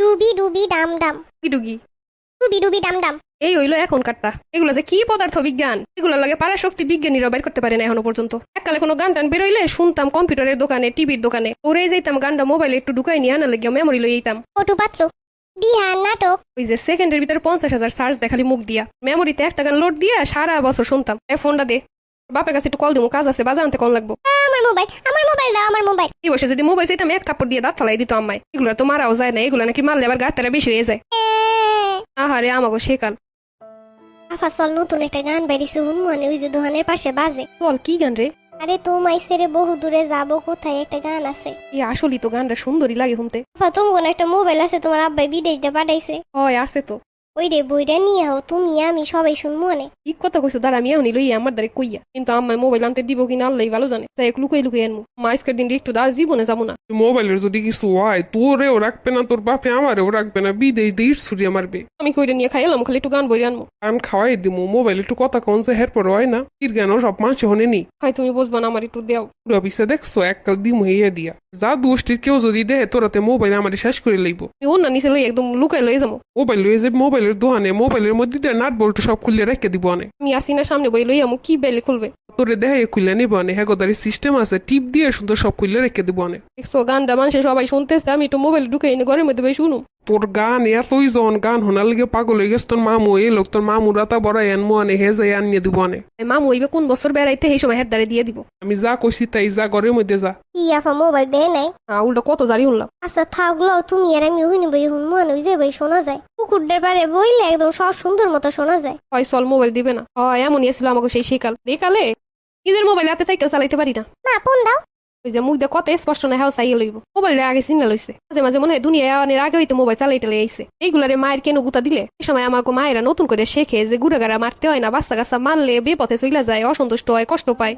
ডুবি ডুবি ডাম ডাম ডুগি ডুবি ডুবি ডাম ডাম। এই হইলো এখনকারটা। এগুলো যে কি পদার্থ বিজ্ঞান, এগুলো লাগে পারাশক্তি বিজ্ঞানীরা বের করতে পারে না এখনো পর্যন্ত। এককালে কোনো গান টান বেরোইলে শুনতাম কম্পিউটারের দোকানে, টিভির দোকানে, ওরে যাইতাম গানটা মোবাইলে একটু ঢুকাই নিয়ে আনা লাগিয়া মেমোরি লই যেতাম। কটু পাত্র বিহার নাটক। ওই যে সেকেন্ডের ভিতরে 50,000 সার্চ দেখালি মুখ দিয়া মেমোরিতে একটা গান লোড দিয়া সারা বছর শুনতাম। এই ফোনটা দে, বাপের কাছে একটু কল দিব, কাজ আছে, বাজার আনতে কল লাগবো। আমার মোবাইল দাও, আমার মোবাইল। এই বসে যদি মোবাইল সেটা আমি এক কাপড় দিয়ে দাঁত ফালাই দিত আম্মায়। এগুলো তো মারাও যায় না, এগুলো নাকি মারলে আবার গাড়তারা বেশি হয়ে যায়। আহারে আমাগো সেকাল। আফা চল, নতুন একটা গান বেরিয়েছে হুনমুহানে, ওই যে দোকানের পাশে বাজে। চল, কি গান রে? আরে তোমায় ছেড়ে বহু দূরে যাবো কোথায়, একটা গান আছে। এই আসলেই তো গানটা সুন্দরই লাগে শুনতে। আফা তোমার একটা মোবাইল আছে, তোমার আব্বাই বিদেশ দিয়ে পাঠাইছে। হয় আছে তো। ওই রে বইটা নিয়ে হও, তুমি আমি সবাই শুনমুহানে। ঠিক কথা কইছো, দাঁড়া আমি এখনই লইয়া আমার দ্বারে কইয়া। কিন্তু আম্মায় মোবাইল আনতে দিব কিনা আল্লাহ ভালো জানে। তাই একটু লুকাই লুকাই আনবো। মা আজকের দিন একটু দাঁড় জীবনে যাবো না। মোবাইলের যদি কিছু হয় তোরেও রাখবে না, তোর বাপে আমারেও রাখবে না, বিদেশ দিয়ে ছুরিয়ে মারবে। আমি কইরে নিয়ে খাই এলাম, খালি একটু গান বই আনবো। আমি খাওয়াই দিব, মোবাইল একটু কথা কন যে হের পরে হয় না, কির গানও সব মানুষে হনে নি। হয় তুমি বুঝবা না, আমার একটু দেও। রবিসে দেখছো এককাল দিম হইয়া দিয়া, যা গোষ্ঠীর কেউ যদি দেয় তোরাতে মোবাইল আমার শেষ করে লইব। ওর না নিচে লই একদম লুকাই লই যাবো। মোবাইল লইয়ে যে মোবাইলের দোকানে মোবাইলের মধ্যে দিয়ে নাট বল্টু সব খুলে রেখে দিব অনেক। আমি আসি না সামনে বই লই আমু, কি বেলে খুলবে। তোরে দেখাই খুলে নিব অনেক, হ্যাগোদারি সিস্টেম আছে, টিপ দিয়ে সুন্দর সব খুলে রেখে দিব অনেক। দেখছো গানটা মানুষে সবাই শুনতেছে, আমি একটু মোবাইল ঢুকে এনে ঘরের মধ্যে বই শুনু। তোর গান এতই জন গান হোনার লিগে পাগল হয়ে গেছে তোর মামু, এই লোক তোর মামু রাতা বড় এনমো আনে হে যাই আনিয়ে দিব অনেক। মামু হইবে কোন বছর বেড়াইতে সেই সময় হের দ্বারে দিয়ে দিব। আমি যা কইছি তাই, যা ঘরের মধ্যে যা। কি আফা মোবাইল দেয় নাই? উল্টা কত জারি শুনলাম। আচ্ছা থাকলো, তুমি আর আমি হইনি বই হুনমুহানে, ওই যে বই শোনা যায় কুকুরদের পারে বইলে একদম সব সুন্দর মতো শোনা যায়। হয় চল, মোবাইল দিবে না। হয় এমনই আসছিল আমাকে সেই সেকাল। কালে নিজের মোবাইল হাতে থেকে চালাইতে পারি না। মা ফোন দাও। ওই যে মুখ দিয়ে কত স্পষ্ট না হাও চাইয়ে লইব। মোবাইল আগে চিন্তা লইছে, মাঝে মাঝে মনে হয় দুনিয়া অনেক আগে হইতে মোবাইল চালাইতে আইছে। এইগুলারে মায়ের কেন গুতা দিলে এই সময় আমাকে মায়েরা নতুন করে শেখে যে গুড়াগাড়া মারতে হয় না, বাচ্চা কাচ্চা মারলে বেপথে চইলা যায়, অসন্তুষ্ট হয়, কষ্ট পায়।